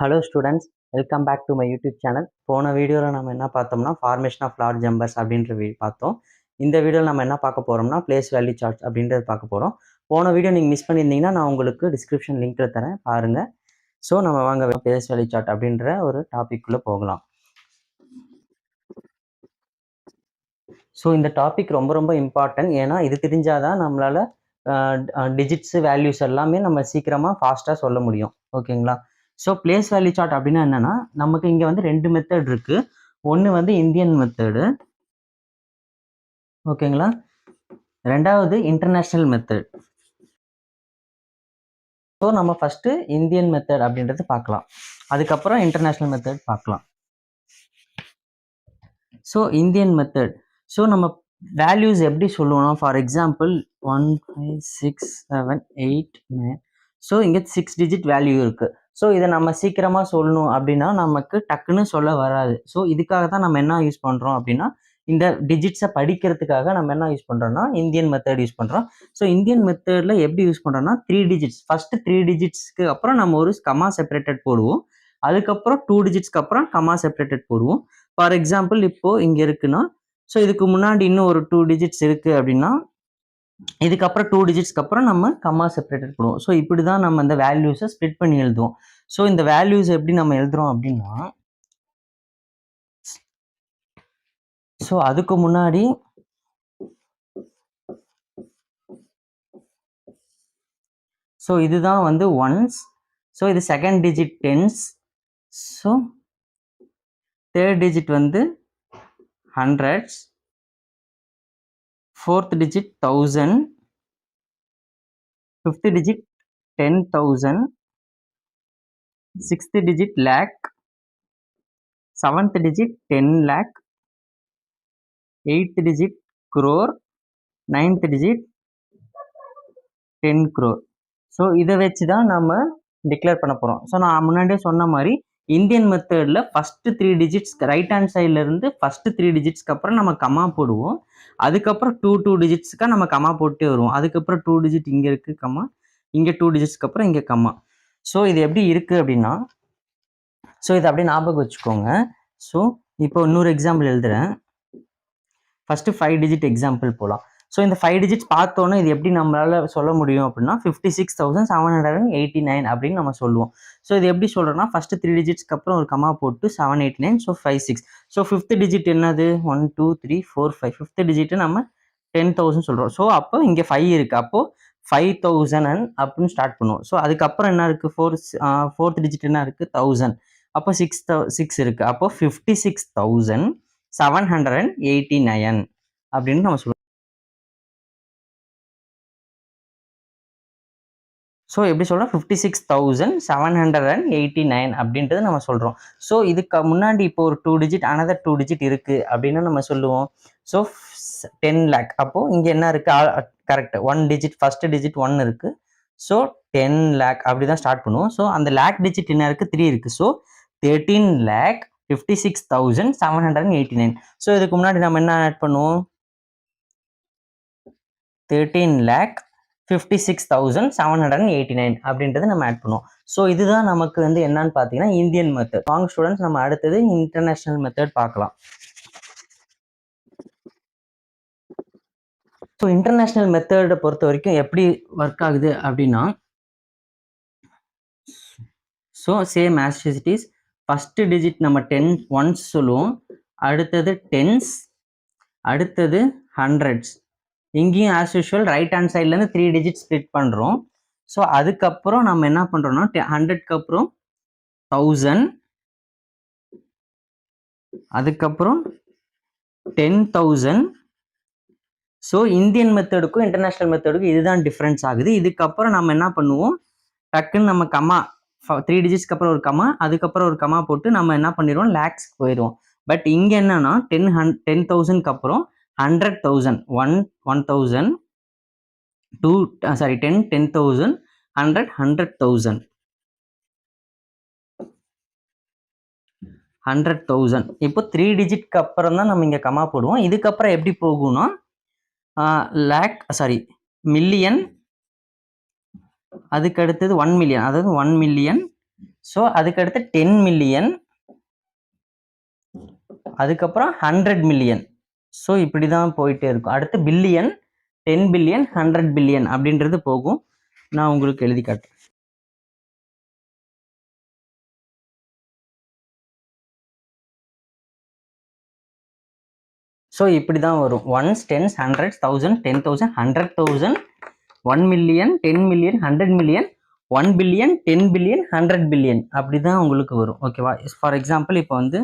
Hello students, welcome back to my YouTube channel. போன வீடியோவில் நம்ம என்ன பார்த்தோம்னா ஃபார்மேஷன் ஆஃப் லார்ஜ் நம்பர்ஸ் அப்படின்ற பார்த்தோம். இந்த வீடியோவில் நம்ம என்ன பார்க்க போகிறோம்னா பிளேஸ் வேல்யூ சார்ட் அப்படின்றது பார்க்க போகிறோம். போன வீடியோ நீங்கள் மிஸ் பண்ணியிருந்தீங்கன்னா நான் உங்களுக்கு டிஸ்கிரிப்ஷன் லிங்க்கில் தரேன், பாருங்கள். ஸோ நம்ம வாங்க பிளேஸ் வேல்யூ சார்ட் அப்படின்ற ஒரு டாபிக்குள்ளே போகலாம். ஸோ இந்த டாபிக் ரொம்ப ரொம்ப இம்பார்ட்டன்ட். ஏன்னா இது தெரிஞ்சாதான் நம்மளால் டிஜிட்ஸு வேல்யூஸ் எல்லாமே நம்ம சீக்கிரமாக ஃபாஸ்ட்டாக சொல்ல முடியும். ஓகேங்களா? ஸோ பிளேஸ் வேல்யூ சார்ட் அப்படின்னா என்னன்னா, நமக்கு இங்கே வந்து 2 மெத்தட் இருக்கு. ஒன்று வந்து இந்தியன் மெத்தடு, ஓகேங்களா? ரெண்டாவது இன்டர்நேஷ்னல் மெத்தட். ஸோ நம்ம ஃபர்ஸ்ட் இந்தியன் மெத்தட் அப்படின்றது பார்க்கலாம், அதுக்கப்புறம் இன்டர்நேஷ்னல் மெத்தட் பார்க்கலாம். ஸோ இந்தியன் மெத்தட், ஸோ நம்ம வேல்யூஸ் எப்படி சொல்லுவோம்னா, ஃபார் எக்ஸாம்பிள் 1 5 6 7 8 9. ஸோ இங்கே 6 டிஜிட் வேல்யூ இருக்கு. ஸோ இதை நம்ம சீக்கிரமாக சொல்லணும் அப்படின்னா நமக்கு டக்குன்னு சொல்ல வராது. ஸோ இதுக்காக தான் நம்ம என்ன யூஸ் பண்ணுறோம் அப்படின்னா, இந்த டிஜிட்ஸை படிக்கிறதுக்காக நம்ம என்ன யூஸ் பண்ணுறோம்னா இந்தியன் மெத்தட் யூஸ் பண்ணுறோம். ஸோ இந்தியன் மெத்தடில் எப்படி யூஸ் பண்ணுறோம்னா 3 டிஜிட்ஸ், ஃபர்ஸ்ட் 3 டிஜிட்ஸ்க்கு அப்புறம் நம்ம ஒரு கமா செப்பரேட்டட் போடுவோம். அதுக்கப்புறம் 2 டிஜிட்ஸ்க்கு அப்புறம் கமா செப்பரேட்டட் போடுவோம். ஃபார் எக்ஸாம்பிள் இப்போ இங்கே இருக்குன்னா, ஸோ இதுக்கு முன்னாடி இன்னும் ஒரு 2 டிஜிட்ஸ் இருக்குது அப்படின்னா இதுக்கப்புறம் 2 டிஜிட்ஸ்க்கு அப்புறம் நம்ம கமா செப்பரேட்டட் போடுவோம். ஸோ இப்படி தான் நம்ம இந்த வேல்யூஸை ஸ்ப்ளிட் பண்ணி எழுதுவோம். ஸோ இந்த வேல்யூஸ் எப்படி நம்ம எழுதுறோம் அப்படின்னா, ஸோ அதுக்கு முன்னாடி ஸோ இதுதான் வந்து ஒன்ஸ், ஸோ இது second digit tens, so third digit வந்து hundreds, fourth digit 1000, fifth digit 10,000, sixth digit lakh, seventh digit 10 lakh, eighth digit crore, ninth digit 10 crore. So இதை வச்சு தான் நம்ம டிக்ளேர் பண்ண போகிறோம். ஸோ நான் முன்னாடியே சொன்ன மாதிரி இந்தியன் மெத்தடில் ஃபஸ்ட்டு 3 டிஜிட்ஸ் ரைட் ஹேண்ட் சைட்லேருந்து ஃபஸ்ட்டு 3 டிஜிட்ஸ்க்கு அப்புறம் நம்ம கமா போடுவோம். அதுக்கப்புறம் 2 டிஜிட்ஸ்க்காக நம்ம கமா போட்டே வருவோம். அதுக்கப்புறம் 2 டிஜிட் இங்கே இருக்குது கமா, இங்கே 2 டிஜிட்ஸ்க்கு அப்புறம் இங்கே கமா. ஸோ இது எப்படி இருக்குது அப்படின்னா, ஸோ இதை அப்படியே ஞாபகம் வச்சுக்கோங்க. ஸோ இப்போ இன்னொரு எக்ஸாம்பிள் எழுதுகிறேன். ஃபஸ்ட்டு 5 டிஜிட் எக்ஸாம்பிள் போகலாம். ஸோ இந்த 5 டிஜிட்ஸ் பார்த்தோன்னே இது எப்படி நம்மளால் சொல்ல முடியும் அப்படின்னா 56,789 அப்படின்னு நம்ம சொல்லுவோம். ஸோ இது எப்படி சொல்கிறோன்னா, ஃபஸ்ட்டு 3 டிஜிட்ஸ்க்கு அப்புறம் ஒரு கமா போட்டு 789, ஸோ 56. ஸோ ஃபிஃப்த் டிஜிட் என்னது 1 2 3 4 5, ஃபிஃப்த் டிஜிட்டு நம்ம 10,000 சொல்கிறோம். ஸோ அப்போ இங்கே 5 இருக்குது, அப்போது 5,000 அப்படின்னு ஸ்டார்ட் பண்ணுவோம். ஸோ அதுக்கப்புறம் என்ன இருக்குது, ஃபோர்த் டிஜிட் என்ன இருக்குது 1000, அப்போ 6 இருக்குது, அப்போ 56,789 அப்படின்னு நம்ம சொல்லுவோம். ஸோ எப்படி சொல்கிறோம், 56,789 அப்படின்றது நம்ம சொல்கிறோம். ஸோ இதுக்கு முன்னாடி இப்போ ஒரு 2 டிஜிட் அனதர் 2 டிஜிட் இருக்குது அப்படின்னு நம்ம சொல்லுவோம். ஸோ 10 lakh, அப்போது இங்கே என்ன இருக்குது கரெக்ட், 1 டிஜிட் ஃபஸ்ட்டு டிஜிட் 1 இருக்குது. ஸோ 10 lakh அப்படி தான் ஸ்டார்ட் பண்ணுவோம். ஸோ அந்த லேக் டிஜிட் என்ன இருக்குது 3 இருக்குது. ஸோ 13,56,789. ஸோ இதுக்கு முன்னாடி நம்ம என்ன ஆட் பண்ணுவோம், 13,56,789 அப்படின்றது நம்ம ஆட் பண்ணுவோம். ஸோ இதுதான் நமக்கு வந்து என்னன்னு பார்த்தீங்கன்னா இந்தியன் மெத்தட். வாங்க ஸ்டூடெண்ட்ஸ், நம்ம அடுத்தது இன்டர்நேஷ்னல் மெத்தட் பார்க்கலாம். ஸோ இன்டர்நேஷ்னல் மெத்தடை பொறுத்த வரைக்கும் எப்படி ஒர்க் ஆகுது அப்படின்னா, so same as it is, first digit நம்ம 10 ஒன்ஸ் சொல்லுவோம், அடுத்தது டென்ஸ், அடுத்தது ஹண்ட்ரட்ஸ். இங்கேயும் ஆஸ் யூஷுவல் ரைட் ஹேண்ட் சைட்லேருந்து 3 டிஜிட் ஸ்ப்ளிட் பண்ணுறோம். ஸோ அதுக்கப்புறம் நம்ம என்ன பண்ணுறோம்னா 100க்கு அப்புறம் 1000, அதுக்கப்புறம் 10,000. ஸோ இந்தியன் மெத்தடுக்கும் இன்டர்நேஷ்னல் மெத்தடுக்கும் இதுதான் டிஃப்ரென்ஸ் ஆகுது. இதுக்கப்புறம் நம்ம என்ன பண்ணுவோம், டக்குன்னு நம்ம கமா 3 டிஜிட்ஸ்க்கு அப்புறம் ஒரு கமா, அதுக்கப்புறம் ஒரு கமா போட்டு நம்ம என்ன பண்ணிடுவோம், லேக்ஸ்க்கு போயிடுவோம். பட் இங்கே என்னன்னா 10,000க்கு அப்புறம் 100,000, 1,000, 10,000, 100, 100,000, 100,000. இப்போ 3 டிஜிட்க்கு அப்புறம் தான் நம்ம இங்கே கமா போடுவோம். இதுக்கப்புறம் எப்படி போகும்னா மில்லியன், அதுக்கு அடுத்தது 1 மில்லியன், அதாவது 1 மில்லியன், ஸோ அதுக்கடுத்து 10 மில்லியன், அதுக்கப்புறம் 100 மில்லியன். ஸோ இப்படி தான் போயிட்டே இருக்கும். அடுத்து பில்லியன், 10 பில்லியன், 100 பில்லியன் அப்படின்றது போகும். நான் உங்களுக்கு எழுதி காட்டுறேன். ஸோ இப்படி தான் வரும். Ones, tens, hundreds, 1000, 10,000, 100,000, 1 million, 10 million, 100 million, 1 billion, 10 billion, 100 billion அப்படி தான் உங்களுக்கு வரும். ஓகேவா? ஃபார் எக்ஸாம்பிள் இப்போ வந்து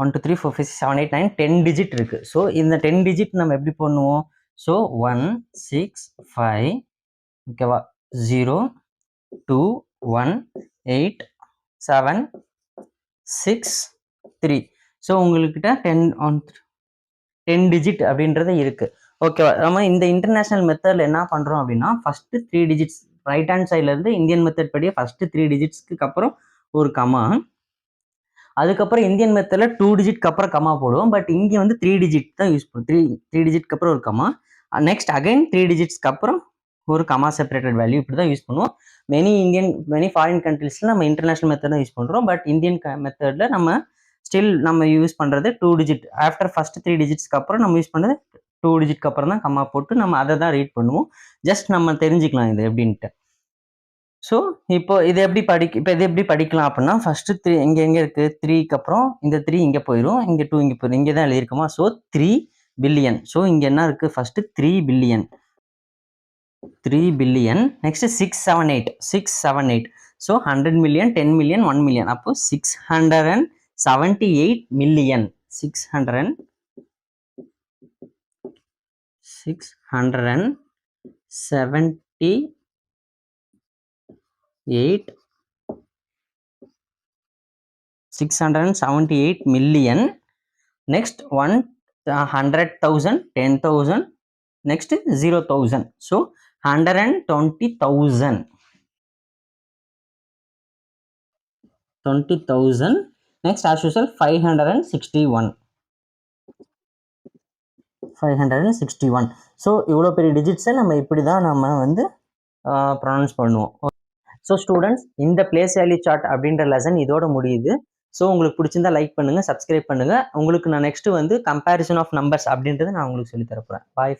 1 2 3 4 5 6 7 8 9 10 டிஜிட் இருக்கு. ஸோ இந்த 10 டிஜிட் நம்ம எப்படி பண்ணுவோம்? ஸோ 1 6 5 ஓகேவா 0 2 1 8 7 6 3. ஸோ உங்கள்கிட்ட 10 டிஜிட் அப்படின்றது இருக்கு. ஓகேவா? நம்ம இந்த இன்டர்நேஷனல் மெத்தட்ல என்ன பண்றோம் அப்படின்னா, ஃபர்ஸ்ட் 3 டிஜிட்ஸ் ரைட் ஹேண்ட் சைட்ல இருந்து இந்தியன் மெத்தட் படியே ஃபர்ஸ்ட் 3 டிஜிட்ஸ்க்கு அப்புறம் ஒரு கமா, அதுக்கப்புறம் இந்தியன் மெத்தட்ல 2 டிஜிட்க்கு அப்புறம் கமா போடுவோம். பட் இங்க வந்து 3 டிஜிட் தான் யூஸ் பண்ணுவோம். 3 டிஜிட்க்கு அப்புறம் ஒரு கமா, நெக்ஸ்ட் அகைன் 3 டிஜிட்ஸ்க்கு அப்புறம் ஒரு கமா செப்பரேட்டட் வேல்யூ, இப்படி தான் யூஸ் பண்ணுவோம். மெனி ஃபாரின் கண்ட்ரீஸ்ல நம்ம இன்டர்நேஷனல் மெத்தட் தான் யூஸ் பண்றோம். பட் இந்தியன் மெத்தட்ல நம்ம ஸ்டில் நம்ம யூஸ் பண்றது 2 டிஜிட். ஆஃப்டர் ஃபர்ஸ்ட் 3 டிஜிட்ஸ்க்கு அப்புறம் நம்ம யூஸ் பண்றது 2 டிஜிட்க்கு அப்புறம் தான் கமா போட்டு நம்ம அதை தான் ரீட் பண்ணுவோம். ஜஸ்ட் நம்ம தெரிஞ்சுக்கலாம் இது எப்படின்ட்டு. ஸோ இப்போ இது எப்படி படிக்கலாம் அப்படின்னா, ஃபர்ஸ்ட் 3 எங்க இருக்கு? 3க்கு அப்புறம் இந்த 3 இங்க போயிடும், இங்க 2 இங்க போயிடும், இங்க தான் எழுதியிருக்குமா? So 3 billion. ஸோ இங்க என்ன இருக்கு? First 3 billion, 3 billion. Next 678. So 100 million, 10 million, 1 million. அப்போ 678 million. 678 678 million. Next 100,000, 10,000, next 0,000. So 120,000. 20,000. Next as usual 561. So இவ்வளோ பெரிய டிஜிட்ஸை நம்ம இப்படி தான் நம்ம வந்து ப்ரொனவுன்ஸ் பண்ணுவோம். ஸோ ஸ்டூடெண்ட்ஸ், இந்த பிளேஸ் வேல்யூ சார்ட் அப்படின்ற லெசன் இதோட முடியுது. ஸோ உங்களுக்கு பிடிச்சிருந்தா லைக் பண்ணுங்க, சப்ஸ்கிரைப் பண்ணுங்க. உங்களுக்கு நான் நெக்ஸ்ட் வந்து கம்பேரிசன் ஆஃப் நம்பர்ஸ் அப்படின்றது நான் உங்களுக்கு சொல்லி தரப்போறேன். பாய்.